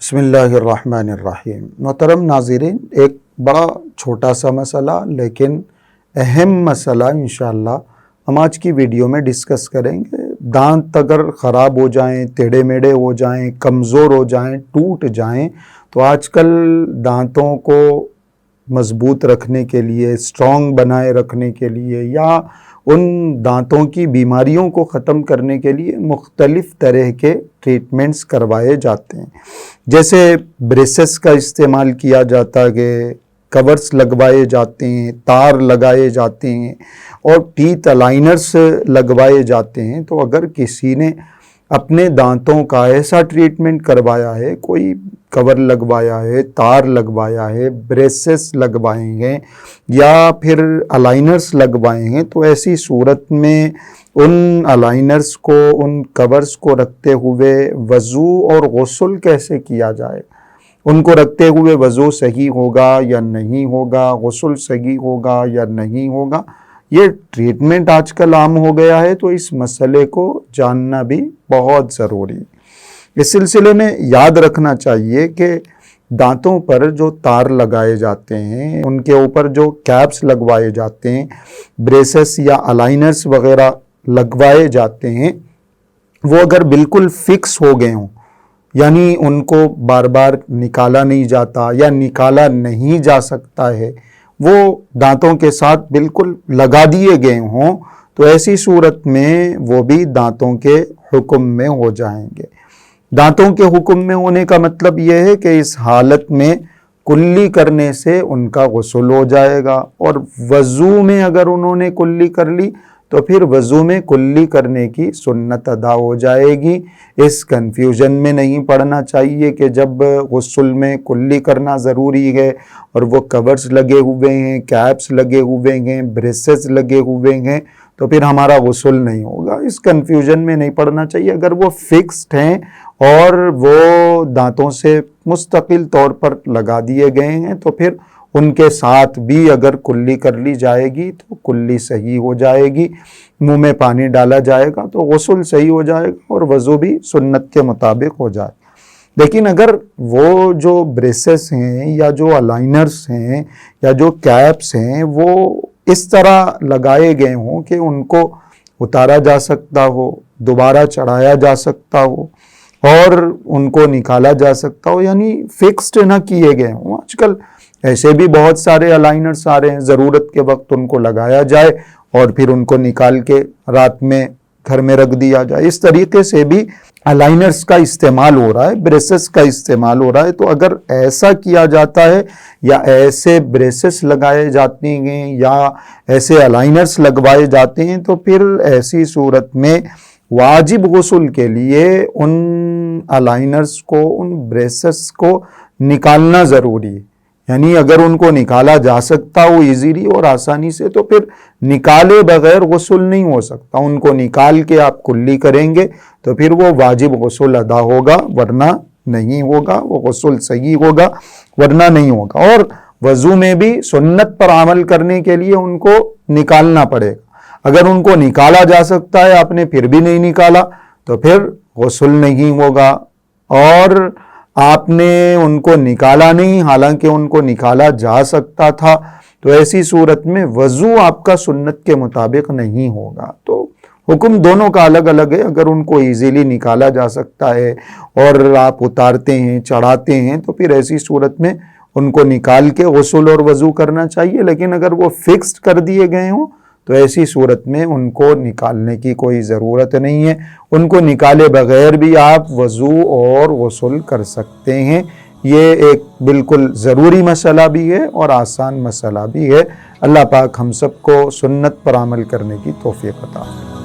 بسم اللہ الرحمن الرحیم۔ محترم ناظرین، ایک بڑا چھوٹا سا مسئلہ لیکن اہم مسئلہ انشاءاللہ ہم آج کی ویڈیو میں ڈسکس کریں گے۔ دانت اگر خراب ہو جائیں، ٹیڑھے میڑھے ہو جائیں، کمزور ہو جائیں، ٹوٹ جائیں تو آج کل دانتوں کو مضبوط رکھنے کے لیے، اسٹرانگ بنائے رکھنے کے لیے یا ان دانتوں کی بیماریوں کو ختم کرنے کے لیے مختلف طرح کے ٹریٹمنٹس کروائے جاتے ہیں، جیسے بریسز کا استعمال کیا جاتا ہے، کورز لگوائے جاتے ہیں، تار لگائے جاتے ہیں اور ٹیتھ الائنرز لگوائے جاتے ہیں۔ تو اگر کسی نے اپنے دانتوں کا ایسا ٹریٹمنٹ کروایا ہے، کوئی کور لگوایا ہے، تار لگوایا ہے، بریسز لگوائیں ہیں یا پھر الائنرز لگوائے ہیں، تو ایسی صورت میں ان الائنرز کو، ان کورز کو رکھتے ہوئے وضو اور غسل کیسے کیا جائے، ان کو رکھتے ہوئے وضو صحیح ہوگا یا نہیں ہوگا، غسل صحیح ہوگا یا نہیں ہوگا، یہ ٹریٹمنٹ آج کل عام ہو گیا ہے، تو اس مسئلے کو جاننا بھی بہت ضروری ہے۔ اس سلسلے میں یاد رکھنا چاہیے کہ دانتوں پر جو تار لگائے جاتے ہیں، ان کے اوپر جو کیپس لگوائے جاتے ہیں، بریسز یا الائنرز وغیرہ لگوائے جاتے ہیں، وہ اگر بالکل فکس ہو گئے ہوں، یعنی ان کو بار بار نکالا نہیں جاتا یا نکالا نہیں جا سکتا ہے، وہ دانتوں کے ساتھ بالکل لگا دیے گئے ہوں، تو ایسی صورت میں وہ بھی دانتوں کے حکم میں ہو جائیں گے۔ دانتوں کے حکم میں ہونے کا مطلب یہ ہے کہ اس حالت میں کلی کرنے سے ان کا غسل ہو جائے گا، اور وضو میں اگر انہوں نے کلی کر لی تو پھر وضو میں کلی کرنے کی سنت ادا ہو جائے گی۔ اس کنفیوژن میں نہیں پڑنا چاہیے کہ جب غسل میں کلی کرنا ضروری ہے اور وہ کورز لگے ہوئے ہیں، کیپس لگے ہوئے ہیں، بریسز لگے ہوئے ہیں، تو پھر ہمارا غسل نہیں ہوگا۔ اس کنفیوژن میں نہیں پڑنا چاہیے۔ اگر وہ فکسڈ ہیں اور وہ دانتوں سے مستقل طور پر لگا دیے گئے ہیں تو پھر ان کے ساتھ بھی اگر کلی کر لی جائے گی تو کلی صحیح ہو جائے گی، منہ میں پانی ڈالا جائے گا تو غسل صحیح ہو جائے گا اور وضو بھی سنت کے مطابق ہو جائے گا۔ لیکن اگر وہ جو بریسز ہیں یا جو الائنرز ہیں یا جو کیپس ہیں وہ اس طرح لگائے گئے ہوں کہ ان کو اتارا جا سکتا ہو، دوبارہ چڑھایا جا سکتا ہو اور ان کو نکالا جا سکتا ہو، یعنی فکسڈ نہ کیے گئے ہوں۔ آج کل ایسے بھی بہت سارے الائنرز آ رہے ہیں، ضرورت کے وقت ان کو لگایا جائے اور پھر ان کو نکال کے رات میں گھر میں رکھ دیا جائے۔ اس طریقے سے بھی الائنرز کا استعمال ہو رہا ہے، بریسز کا استعمال ہو رہا ہے۔ تو اگر ایسا کیا جاتا ہے یا ایسے بریسز لگائے جاتے ہیں یا ایسے الائنرز لگوائے جاتے ہیں تو پھر ایسی صورت میں واجب غسل کے لیے ان الائنرز کو، ان بریسز کو نکالنا ضروری ہے۔ یعنی اگر ان کو نکالا جا سکتا ہو ایزیلی اور آسانی سے تو پھر نکالے بغیر غسل نہیں ہو سکتا۔ ان کو نکال کے آپ کلی کریں گے تو پھر وہ واجب غسل ادا ہوگا، ورنہ نہیں ہوگا۔ وہ غسل صحیح ہوگا ورنہ نہیں ہوگا۔ اور وضو میں بھی سنت پر عمل کرنے کے لیے ان کو نکالنا پڑے گا۔ اگر ان کو نکالا جا سکتا ہے، آپ نے پھر بھی نہیں نکالا تو پھر غسل نہیں ہوگا، اور آپ نے ان کو نکالا نہیں حالانکہ ان کو نکالا جا سکتا تھا، تو ایسی صورت میں وضو آپ کا سنت کے مطابق نہیں ہوگا۔ تو حکم دونوں کا الگ الگ ہے۔ اگر ان کو ایزیلی نکالا جا سکتا ہے اور آپ اتارتے ہیں، چڑھاتے ہیں، تو پھر ایسی صورت میں ان کو نکال کے غسل اور وضو کرنا چاہیے۔ لیکن اگر وہ فکسڈ کر دیے گئے ہوں تو ایسی صورت میں ان کو نکالنے کی کوئی ضرورت نہیں ہے۔ ان کو نکالے بغیر بھی آپ وضو اور غسل کر سکتے ہیں۔ یہ ایک بالکل ضروری مسئلہ بھی ہے اور آسان مسئلہ بھی ہے۔ اللہ پاک ہم سب کو سنت پر عمل کرنے کی توفیق عطا فرمائے۔